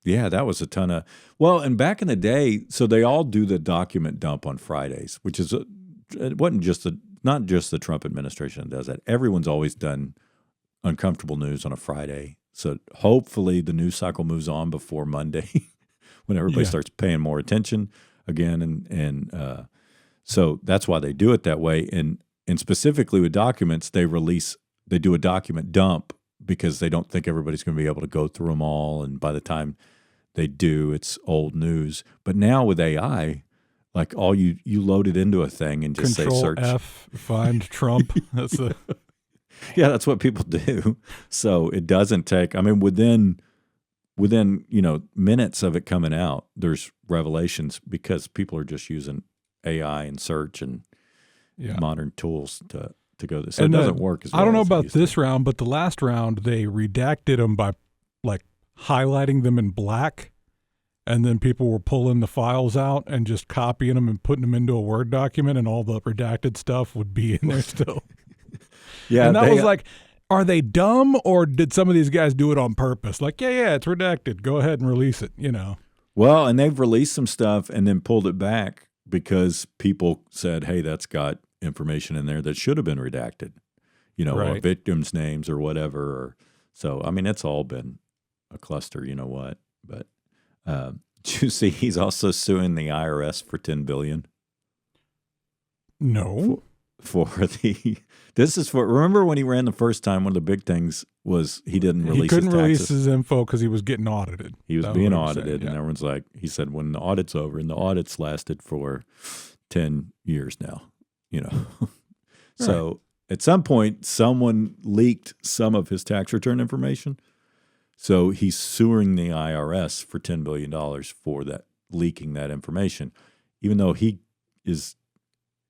Speaker 1: that was a ton of. Well, and back in the day, so they all do the document dump on Fridays, which is it wasn't just not just the Trump administration that does that. Everyone's always done uncomfortable news on a Friday. So hopefully the news cycle moves on before Monday when everybody starts paying more attention again. And so that's why they do it that way. And specifically with documents, they do a document dump because they don't think everybody's going to be able to go through them all. And by the time they do, it's old news. But now with AI, like all you load it into a thing and just
Speaker 2: Control
Speaker 1: say search.
Speaker 2: F, find Trump. That's
Speaker 1: Yeah, that's what people do. So it doesn't take. I mean, within minutes of it coming out, there's revelations because people are just using AI and search and modern tools to go this. So it doesn't work as well.
Speaker 2: I don't know
Speaker 1: as
Speaker 2: about this round, but the last round they redacted them by like highlighting them in black, and then people were pulling the files out and just copying them and putting them into a Word document, and all the redacted stuff would be in there still.
Speaker 1: Yeah,
Speaker 2: and that was like, are they dumb or did some of these guys do it on purpose? Like, yeah, it's redacted. Go ahead and release it,
Speaker 1: Well, and they've released some stuff and then pulled it back because people said, hey, that's got information in there that should have been redacted, or victims' names or whatever. So, I mean, it's all been a cluster, you know what. But did you see he's also suing the IRS for $10 billion?
Speaker 2: No.
Speaker 1: Remember when he ran the first time, one of the big things was he didn't release his taxes.
Speaker 2: He couldn't release his info because he was getting audited.
Speaker 1: He was being audited, and everyone's like, he said, when the audit's over, and the audit's lasted for 10 years now, So at some point, someone leaked some of his tax return information. So he's suing the IRS for $10 billion for that, leaking that information, even though he is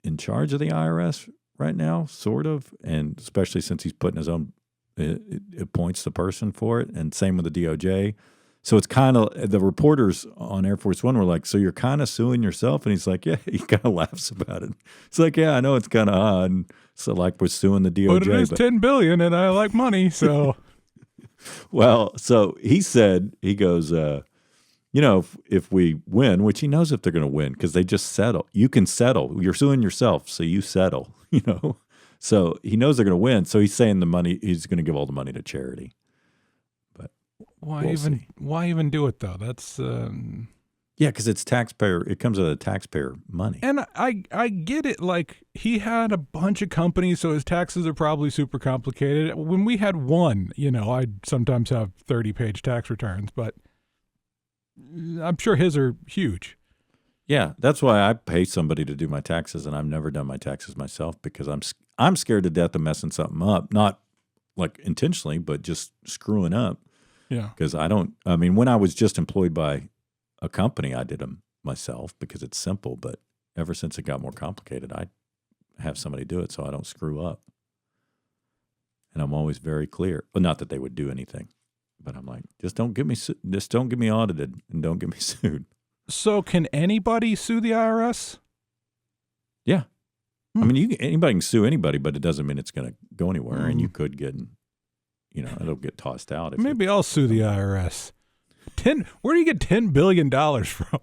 Speaker 1: in charge of the IRS right now, sort of, and especially since he's putting his own, it appoints the person for it, and same with the DOJ. So it's kind of, the reporters on Air Force One were like, so you're kind of suing yourself? And he's like, yeah, he kind of laughs about it. It's like, yeah, I know it's kind of odd. And so like we're suing the DOJ.
Speaker 2: But it is $10 billion and I like money, so.
Speaker 1: Well, so he said, he goes, if we win, which he knows if they're going to win because they just settle. You can settle. You're suing yourself, so you settle, So he knows they're going to win. So he's saying he's going to give all the money to charity.
Speaker 2: Why even do it though? That's
Speaker 1: yeah, because it's taxpayer. It comes out of taxpayer money.
Speaker 2: And I get it. Like he had a bunch of companies, so his taxes are probably super complicated. When we had one, I'd sometimes have 30-page tax returns, but I'm sure his are huge.
Speaker 1: Yeah, that's why I pay somebody to do my taxes, and I've never done my taxes myself because I'm scared to death of messing something up, not like intentionally, but just screwing up.
Speaker 2: Yeah.
Speaker 1: Because when I was just employed by a company, I did them myself because it's simple. But ever since it got more complicated, I have somebody do it so I don't screw up. And I'm always very clear. Well, not that they would do anything, but I'm like, just don't get me audited and don't get me sued.
Speaker 2: So can anybody sue the IRS?
Speaker 1: Yeah. I mean, anybody can sue anybody, but it doesn't mean it's going to go anywhere. And you could get... it'll get tossed out.
Speaker 2: Maybe I'll sue the IRS. Where do you get $10 billion from?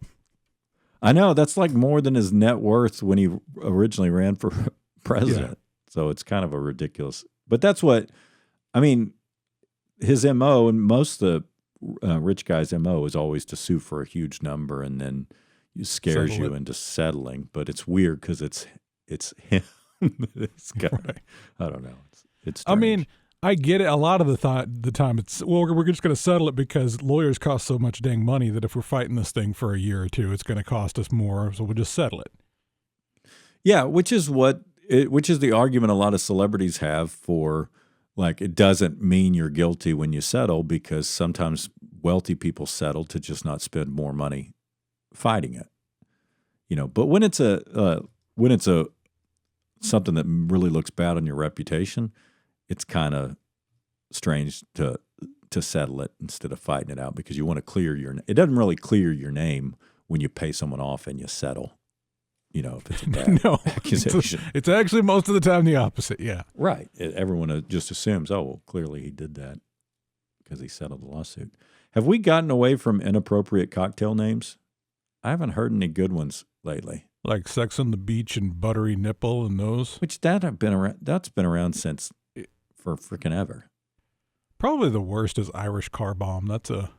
Speaker 1: I know. That's like more than his net worth when he originally ran for president. Yeah. So it's kind of a ridiculous. But that's what, his MO and most of the rich guys' MO is always to sue for a huge number and then it scares you into settling. But it's weird because it's him. It's right. I don't know. It's strange.
Speaker 2: I get it. A lot of the time it's, we're just going to settle it because lawyers cost so much dang money that if we're fighting this thing for a year or two, it's going to cost us more. So we'll just settle it.
Speaker 1: Yeah, which is the argument a lot of celebrities have for, like, it doesn't mean you're guilty when you settle because sometimes wealthy people settle to just not spend more money fighting it. But when it's something that really looks bad on your reputation, it's kind of strange to settle it instead of fighting it out because you want to clear it doesn't really clear your name when you pay someone off and you settle, if it's a bad accusation.
Speaker 2: It's actually most of the time the opposite, yeah.
Speaker 1: Right. Everyone just assumes, oh, well, clearly he did that because he settled the lawsuit. Have we gotten away from inappropriate cocktail names? I haven't heard any good ones lately.
Speaker 2: Like Sex on the Beach and Buttery Nipple and those?
Speaker 1: Which that's been around since... for freaking ever.
Speaker 2: Probably the worst is Irish Car Bomb. That's a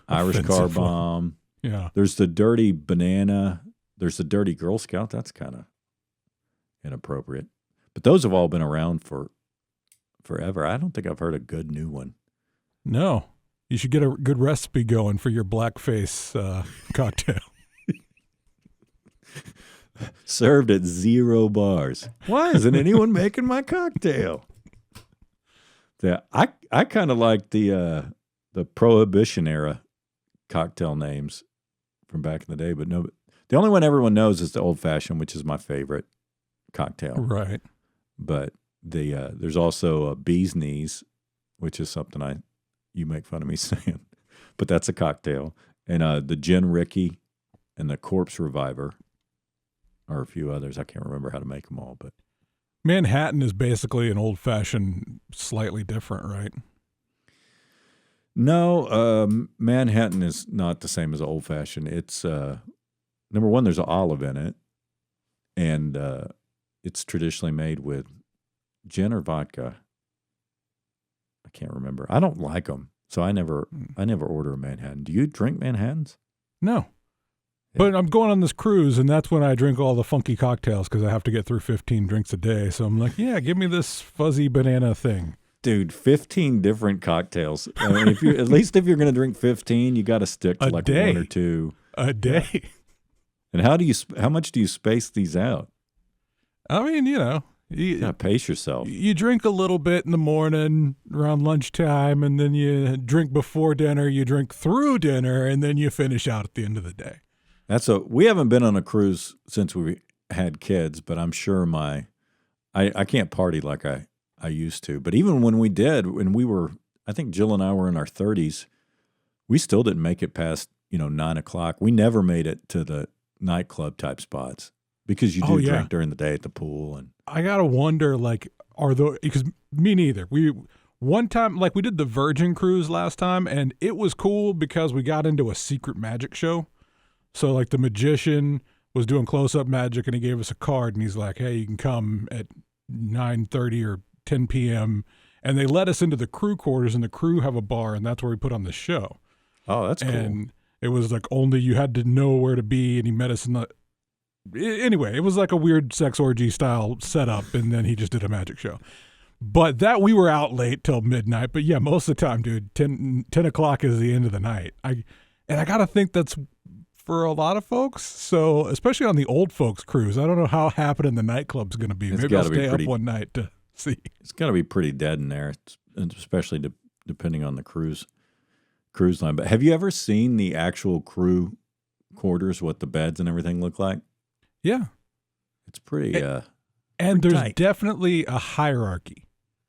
Speaker 1: Irish Car Bomb.
Speaker 2: Yeah.
Speaker 1: There's the Dirty Banana. There's the Dirty Girl Scout. That's kind of inappropriate. But those have all been around for forever. I don't think I've heard a good new one.
Speaker 2: No. You should get a good recipe going for your blackface cocktail.
Speaker 1: Served at 0 bars. Why isn't anyone making my cocktail? Yeah, I kind of like the Prohibition era cocktail names from back in the day, but no, the only one everyone knows is the Old Fashioned, which is my favorite cocktail.
Speaker 2: Right.
Speaker 1: But there's also a Bee's Knees, which is something you make fun of me saying, but that's a cocktail, and the Gin Ricky and the Corpse Reviver are a few others. I can't remember how to make them all, but.
Speaker 2: Manhattan is basically an old-fashioned, slightly different, right?
Speaker 1: No, Manhattan is not the same as old-fashioned. It's, number one, there's an olive in it, and it's traditionally made with gin or vodka. I can't remember. I don't like them, so I never order a Manhattan. Do you drink Manhattans?
Speaker 2: No. But I'm going on this cruise, and that's when I drink all the funky cocktails because I have to get through 15 drinks a day. So I'm like, yeah, give me this fuzzy banana thing.
Speaker 1: Dude, 15 different cocktails. I mean, at least if you're going to drink 15, you got to stick to like one or two
Speaker 2: a day.
Speaker 1: And how much do you space these out?
Speaker 2: I mean, you
Speaker 1: got to pace yourself.
Speaker 2: You drink a little bit in the morning around lunchtime, and then you drink before dinner, you drink through dinner, and then you finish out at the end of the day.
Speaker 1: We haven't been on a cruise since we had kids, but I'm sure my I can't party like I used to. But even when we did, when we were, I think Jill and I were in our 30s, we still didn't make it past 9 o'clock. We never made it to the nightclub type spots because you do drink during the day at the pool. And
Speaker 2: I gotta wonder, like, because me neither. One time, like, we did the Virgin Cruise last time, and it was cool because we got into a secret magic show. So, like, the magician was doing close-up magic, and he gave us a card, and he's like, hey, you can come at 9:30 or 10 p.m., and they let us into the crew quarters, and the crew have a bar, and that's where we put on the show.
Speaker 1: Oh, that's cool.
Speaker 2: And it was, like, only you had to know where to be, and he met us in the... Anyway, it was like a weird sex orgy-style setup, and then he just did a magic show. But that we were out late till midnight. But, yeah, most of the time, dude, 10 o'clock is the end of the night. And I got to think that's... for a lot of folks, so especially on the old folks cruise, I don't know how happening the nightclub's going to be. Maybe I'll stay up one night to see.
Speaker 1: It's got to be pretty dead in there, especially depending on the cruise line. But have you ever seen the actual crew quarters, what the beds and everything look like?
Speaker 2: Yeah,
Speaker 1: it's pretty.
Speaker 2: And
Speaker 1: pretty
Speaker 2: there's
Speaker 1: tight.
Speaker 2: Definitely a hierarchy.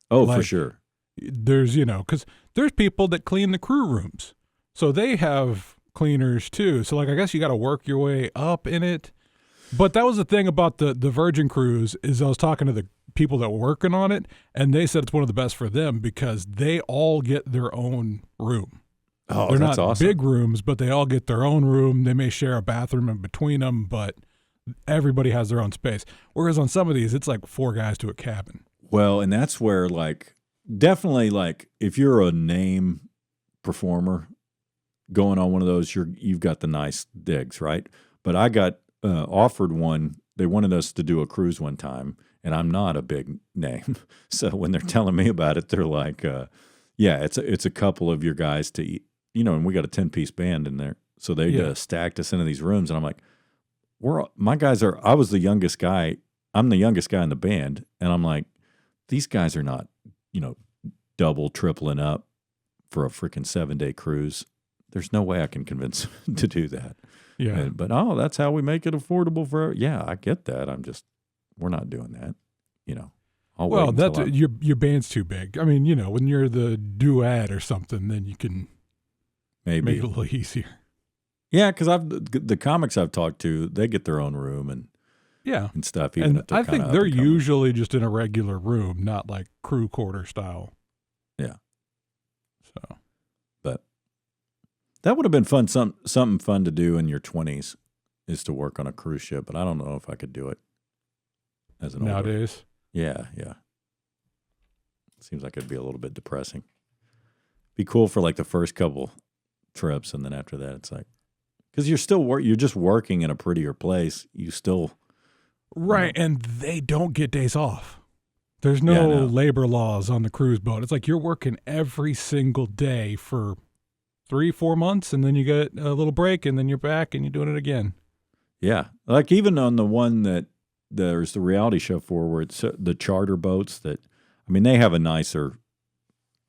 Speaker 1: Oh, for sure.
Speaker 2: There's because there's people that clean the crew rooms, so they have cleaners too. So like I guess you got to work your way up in it. But that was the thing about the Virgin Cruise is I was talking to the people that were working on it, and they said it's one of the best for them because they all get their own room.
Speaker 1: Oh,
Speaker 2: they're
Speaker 1: that's
Speaker 2: not
Speaker 1: awesome.
Speaker 2: Big rooms, but they all get their own room. They may share a bathroom in between them, but everybody has their own space. Whereas on some of these, it's like 4 guys to a cabin.
Speaker 1: Well, and that's where definitely if you're a name performer going on one of those, you've got the nice digs, right? But I got offered one. They wanted us to do a cruise one time, and I'm not a big name. So when they're telling me about it, they're like, yeah, it's a couple of your guys to eat, and we got a 10-piece band in there. So they stacked us into these rooms, and I'm like, I was the youngest guy. I'm the youngest guy in the band, and I'm like, these guys are not, double, tripling up for a freaking 7-day cruise. There's no way I can convince them to do that.
Speaker 2: Yeah.
Speaker 1: But that's how we make it affordable for. Yeah, I get that. We're not doing that.
Speaker 2: Well, that's your band's too big. I mean, when you're the duet or something, then you can
Speaker 1: maybe
Speaker 2: make it a little easier.
Speaker 1: Yeah, because the comics I've talked to, they get their own room and stuff. Even if
Speaker 2: I think they're usually just in a regular room, not like crew quarter style.
Speaker 1: Yeah.
Speaker 2: So,
Speaker 1: but that would have been fun. Something fun to do in your 20s is to work on a cruise ship, but I don't know if I could do it as an
Speaker 2: nowadays.
Speaker 1: Yeah. Seems like it'd be a little bit depressing. Be cool for the first couple trips, and then after that, it's like because you're just working in a prettier place. You still
Speaker 2: right, and they don't get days off. There's no labor laws on the cruise boat. It's like you're working every single day for 3-4 months, and then you get a little break, and then you're back, and you're doing it again.
Speaker 1: Yeah, even on the one that there's the reality show for, where it's the charter boats that, they have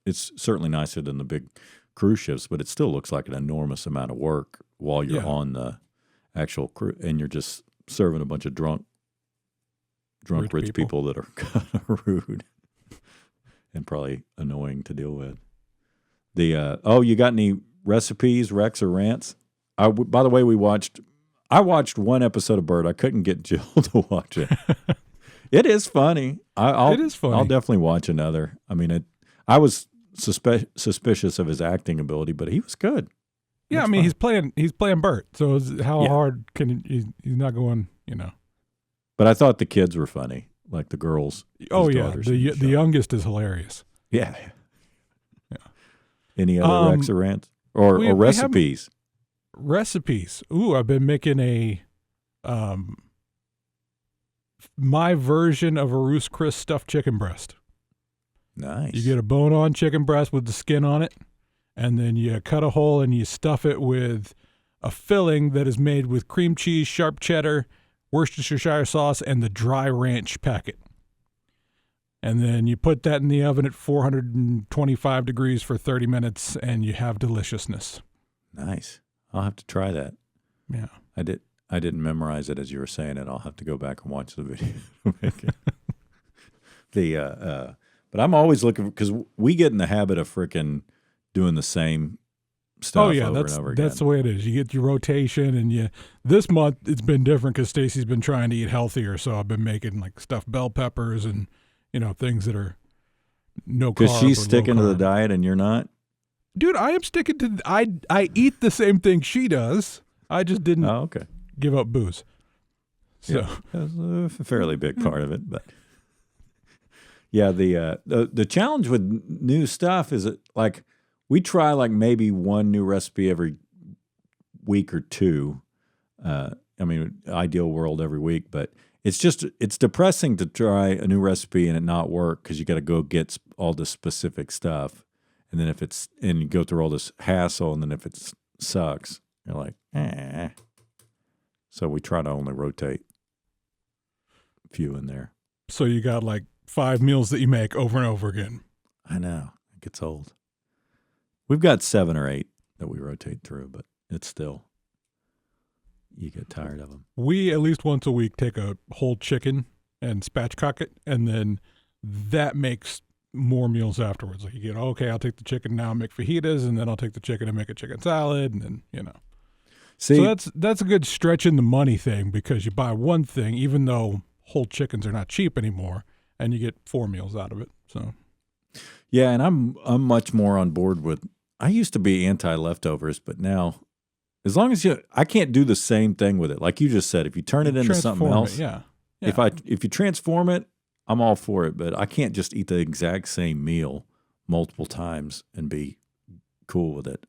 Speaker 1: it's certainly nicer than the big cruise ships, but it still looks like an enormous amount of work while you're on the actual cruise, and you're just serving a bunch of drunk rich people that are kind of rude and probably annoying to deal with. You got any recipes, recs, or rants? By the way, I watched one episode of Bird. I couldn't get Jill to watch it. It is funny. It is funny. I'll definitely watch another. I was suspicious of his acting ability, but he was good.
Speaker 2: Yeah, he's playing Bert. So how hard can he's not going?
Speaker 1: But I thought the kids were funny, like the girls.
Speaker 2: Oh yeah, the youngest is hilarious.
Speaker 1: Yeah. Any other recs or rants or recipes?
Speaker 2: Recipes. Ooh, I've been making my version of a Ruth's Chris stuffed chicken breast.
Speaker 1: Nice.
Speaker 2: You get a bone-on chicken breast with the skin on it, and then you cut a hole and you stuff it with a filling that is made with cream cheese, sharp cheddar, Worcestershire sauce, and the dry ranch packet. And then you put that in the oven at 425 degrees for 30 minutes, and you have deliciousness.
Speaker 1: Nice. I'll have to try that.
Speaker 2: Yeah.
Speaker 1: I didn't memorize it as you were saying it. I'll have to go back and watch the video to make it. But I'm always looking because we get in the habit of freaking doing the same stuff over and over again.
Speaker 2: That's the way it is. You get your rotation, and this month it's been different because Stacy's been trying to eat healthier, so I've been making like stuffed bell peppers and things that are no carb.
Speaker 1: Because she's sticking to the diet and you're not?
Speaker 2: Dude, I am sticking to I eat the same thing she does. I just didn't give up booze. So
Speaker 1: yeah, that's a fairly big part of it, but yeah, the challenge with new stuff is that like we try like maybe one new recipe every week or two. Ideal world every week, but it's depressing to try a new recipe and it not work because you got to go get all the specific stuff, and then and you go through all this hassle, and then if it sucks, you're like, eh. So we try to only rotate a few in there.
Speaker 2: So you got like 5 meals that you make over and over again.
Speaker 1: I know. It gets old. We've got 7 or 8 that we rotate through, but it's still, you get tired of them.
Speaker 2: We, at least once a week, take a whole chicken and spatchcock it, and then that makes more meals afterwards. Like you get, okay, I'll take the chicken now and make fajitas, and then I'll take the chicken and make a chicken salad, and then, See, so that's a good stretch in the money thing because you buy one thing, even though whole chickens are not cheap anymore, and you get 4 meals out of it. So,
Speaker 1: yeah, and I'm much more on board with. I used to be anti-leftovers, but now, as long as I can't do the same thing with it. Like you just said, if you turn it into something else,
Speaker 2: yeah.
Speaker 1: If you transform it, I'm all for it. But I can't just eat the exact same meal multiple times and be cool with it.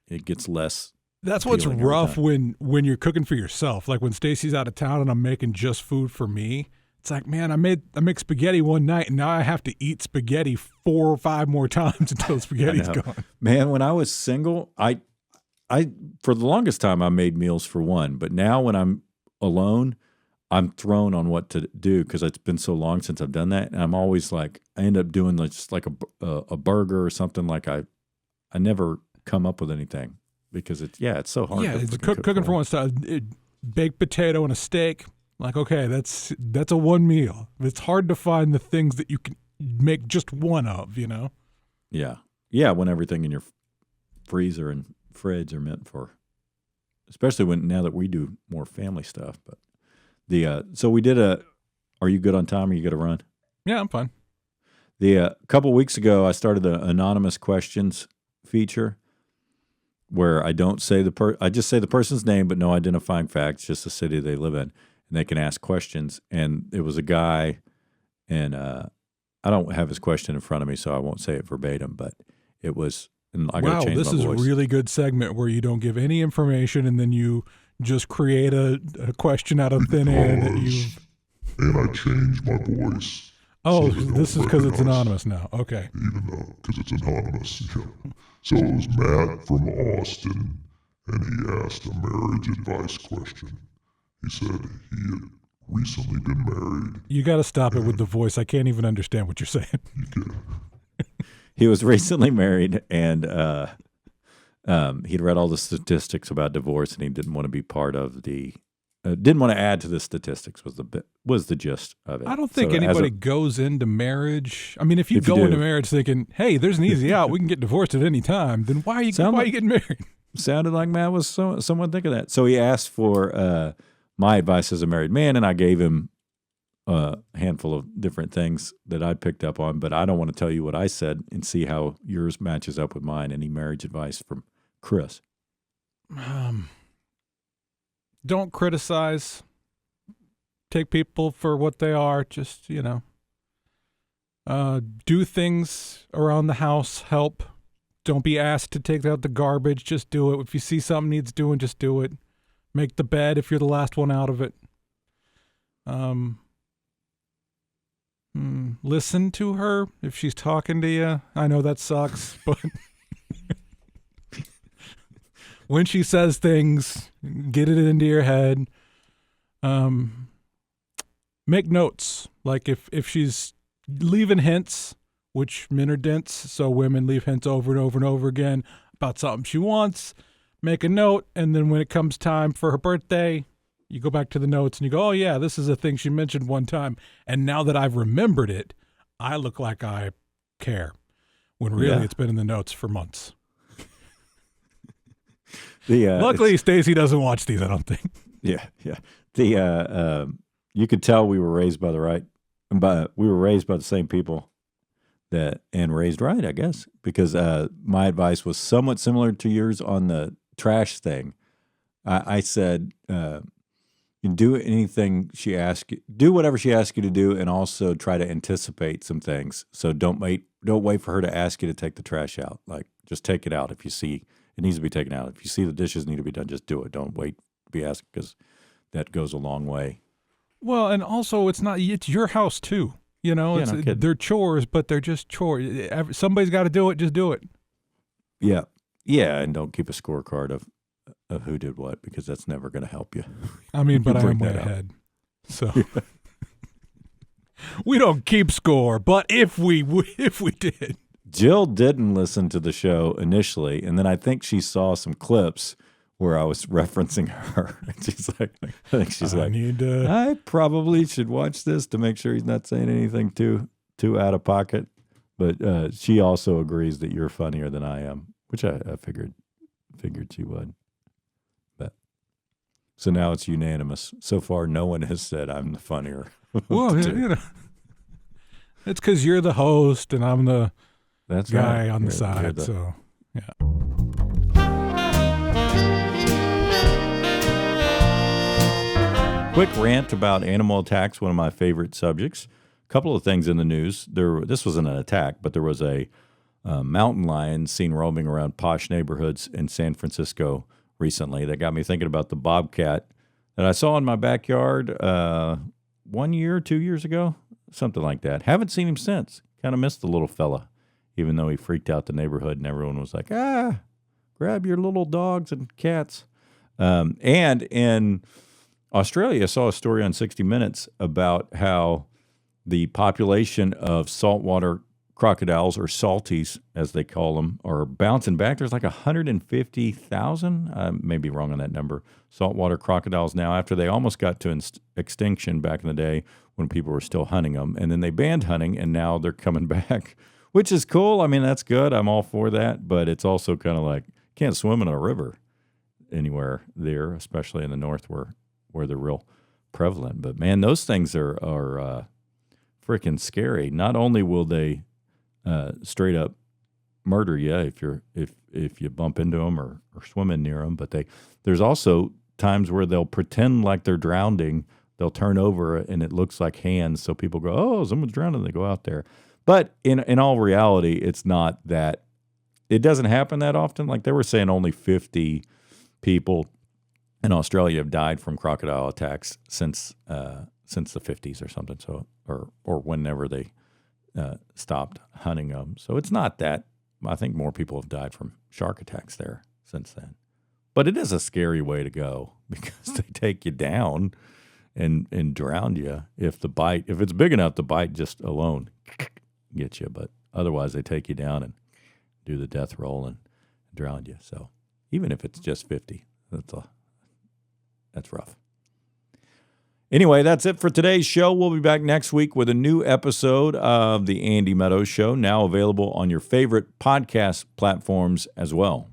Speaker 1: It gets less.
Speaker 2: That's what's rough when you're cooking for yourself. Like when Stacy's out of town and I'm making just food for me. It's like, man, I make spaghetti one night and now I have to eat spaghetti 4 or 5 more times until the spaghetti's gone.
Speaker 1: Man, when I was single, I for the longest time I made meals for one, but now when I'm alone, I'm thrown on what to do because it's been so long since I've done that, and I'm always like, I end up doing just like a burger or something. Like I never come up with anything because it's so hard.
Speaker 2: Yeah, it's cooking for one style. Baked potato and a steak. Like, okay, that's a one meal. It's hard to find the things that you can make just one of,
Speaker 1: Yeah. Yeah, when everything in your freezer and fridge are meant for, especially now that we do more family stuff. But so we did are you good on time or you got to run?
Speaker 2: Yeah, I'm fine.
Speaker 1: A couple weeks ago, I started the anonymous questions feature where I don't say I just say the person's name, but no identifying facts, just the city they live in. And they can ask questions. And it was a guy, and I don't have his question in front of me, so I won't say it verbatim, but it was, and I got to change my voice.
Speaker 2: Wow, this is a really good segment where you don't give any information and then you just create a question out of thin air that you.
Speaker 3: And I changed my voice.
Speaker 2: Oh, so this is because it's anonymous now. Okay.
Speaker 3: Even though, because it's anonymous. Yeah. So it was Matt from Austin, and he asked a marriage advice question. He said he had recently been married.
Speaker 2: You got to stop it with the voice. I can't even understand what you're saying.
Speaker 3: You can.
Speaker 1: He was recently married, and he'd read all the statistics about divorce, and he didn't want to be part of didn't want to add to the statistics was the gist of it.
Speaker 2: I don't think anybody goes into marriage. I mean, if you go into marriage thinking, hey, there's an easy out, we can get divorced at any time, then why are you getting married?
Speaker 1: Sounded like Matt was someone thinking that. So he asked for my advice as a married man, and I gave him a handful of different things that I picked up on, but I don't want to tell you what I said and see how yours matches up with mine. Any marriage advice from Chris?
Speaker 2: Don't criticize. Take people for what they are. Just, do things around the house. Help. Don't be asked to take out the garbage. Just do it. If you see something needs doing, just do it. Make the bed if you're the last one out of it. Listen to her if she's talking to you. I know that sucks, but when she says things, get it into your head. Make notes. Like if she's leaving hints, which men are dense, so women leave hints over and over and over again about something she wants. Make a note, and then when it comes time for her birthday, you go back to the notes and you go, oh, yeah, this is a thing she mentioned one time. And now that I've remembered it, I look like I care, when really it's been in the notes for months. Luckily, Stacy doesn't watch these, I don't think.
Speaker 1: Yeah. You could tell we were raised by the same people and raised right, I guess, because my advice was somewhat similar to yours on the trash thing. I said, you do anything she asks you, do whatever she asks you to do, and also try to anticipate some things. So don't wait for her to ask you to take the trash out. Like, just take it out if you see it needs to be taken out. If you see the dishes need to be done, just do it. Don't wait to be asked, because that goes a long way.
Speaker 2: Well, and also it's your house too. You know, they're chores, but they're just chores. Somebody's got to do it. Just do it.
Speaker 1: Yeah, and don't keep a scorecard of who did what, because that's never going to help you.
Speaker 2: I mean, but I am way ahead. So we don't keep score, but if we did.
Speaker 1: Jill didn't listen to the show initially, and then I think she saw some clips where I was referencing her. And she's like, I probably should watch this to make sure he's not saying anything too out of pocket. But she also agrees that you're funnier than I am, which I figured she would. But so now it's unanimous. So far, no one has said I'm the funnier.
Speaker 2: Well, it's because you're the host and I'm the guy on the side. So yeah.
Speaker 1: Quick rant about animal attacks, one of my favorite subjects. A couple of things in the news. This wasn't an attack, but there was a mountain lion seen roaming around posh neighborhoods in San Francisco recently. That got me thinking about the bobcat that I saw in my backyard 1 year, 2 years ago, something like that. Haven't seen him since. Kind of missed the little fella, even though he freaked out the neighborhood and everyone was like, grab your little dogs and cats. And in Australia, I saw a story on 60 Minutes about how the population of saltwater crocodiles, or salties as they call them, are bouncing back. There's like 150,000, I may be wrong on that number, saltwater crocodiles now, after they almost got to extinction back in the day when people were still hunting them. And then they banned hunting, and now they're coming back, which is cool. I mean, that's good. I'm all for that. But it's also kind of like, can't swim in a river anywhere there, especially in the north where they're real prevalent. But man, those things are freaking scary. Not only will they straight up murder you if you bump into them or swimming near them, but there's also times where they'll pretend like they're drowning. They'll turn over and it looks like hands, so people go, "Oh, someone's drowning." They go out there, but in all reality, it's not that. It doesn't happen that often. Like they were saying, only 50 people in Australia have died from crocodile attacks since the 50s or something. So, or whenever they stopped hunting them. So it's not that. I think more people have died from shark attacks there since then. But it is a scary way to go, because they take you down and drown you if it's big enough, the bite just alone gets you. But otherwise, they take you down and do the death roll and drown you. So even if it's just 50, that's rough. Anyway, that's it for today's show. We'll be back next week with a new episode of the Andy Meadows Show, now available on your favorite podcast platforms as well.